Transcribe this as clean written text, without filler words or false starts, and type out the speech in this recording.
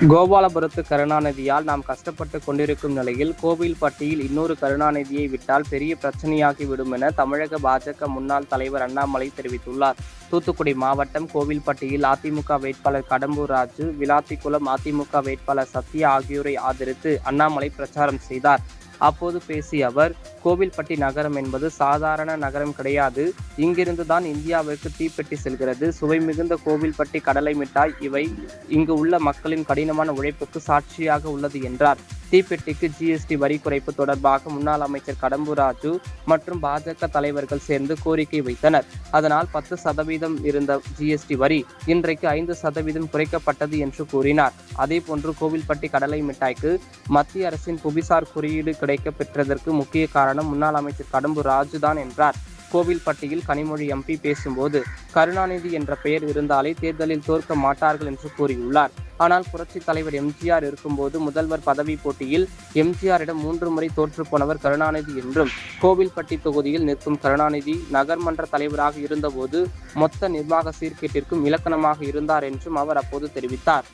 கோபாலபுரத்து கருணாநிதியால் நாம் கஷ்டப்பட்டு கொண்டிருக்கும் நிலையில் கோவில்பட்டியில் இன்னொரு கருணாநிதியை விட்டால் பெரிய பிரச்சனையாகிவிடும் என தமிழக பாஜக முன்னாள் தலைவர் அண்ணாமலை தெரிவித்துள்ளார். தூத்துக்குடி மாவட்டம் கோவில்பட்டியில் அதிமுக வேட்பாளர் கடம்பூர் ராஜு, விளாத்திக்குளம் அதிமுக வேட்பாளர் சத்யா ஆகியோரை ஆதரித்து அண்ணாமலை பிரச்சாரம் செய்தார். அப்போது பேசிய அவர், கோவில்பட்டி நகரம் என்பது சாதாரண நகரம் கிடையாது. இங்கிருந்துதான் இந்தியாவிற்கு தீப்பெட்டி செல்கிறது. சுவை மிகுந்த கோவில்பட்டி கடலை மிட்டாய் இவை இங்கு உள்ள மக்களின் கடினமான உழைப்புக்கு சாட்சியாக உள்ளது என்றார். தீப்பெட்டிக்கு ஜிஎஸ்டி வரி குறைப்பு தொடர்பாக முன்னாள் அமைச்சர் கடம்பூர் ராஜு மற்றும் பாஜக தலைவர்கள் சேர்ந்து கோரிக்கை வைத்தனர். அதனால் 10% இருந்த ஜிஎஸ்டி வரி இன்றைக்கு 5% குறைக்கப்பட்டது என்று கூறினார். அதேபோன்று கோவில்பட்டி கடலை மிட்டாய்க்கு மத்திய அரசின் புவிசார் குறியீடு கிடைக்க பெற்றதற்கு முக்கிய காரணம் முன்னாள் அமைச்சர் கடம்பூர் ராஜு தான் என்றார். கோவில்பட்டியில் கனிமொழி எம்பி பேசும்போது, கருணாநிதி என்ற பெயர் இருந்தாலே தேர்தலில் தோற்க மாட்டார்கள் என்று கூறியுள்ளார். ஆனால் புரட்சி தலைவர் எம்ஜிஆர் இருக்கும்போது முதல்வர் பதவி போட்டியில் எம்ஜிஆரிடம் 3 முறை தோற்று போனவர் கருணாநிதி என்றும், கோவில்பட்டி தொகுதியில் நிற்கும் கருணாநிதி நகர்மன்ற தலைவராக இருந்தபோது மொத்த நிர்வாக சீர்கேட்டிற்கும் இலக்கணமாக இருந்தார் என்றும் அவர் அப்போது தெரிவித்தார்.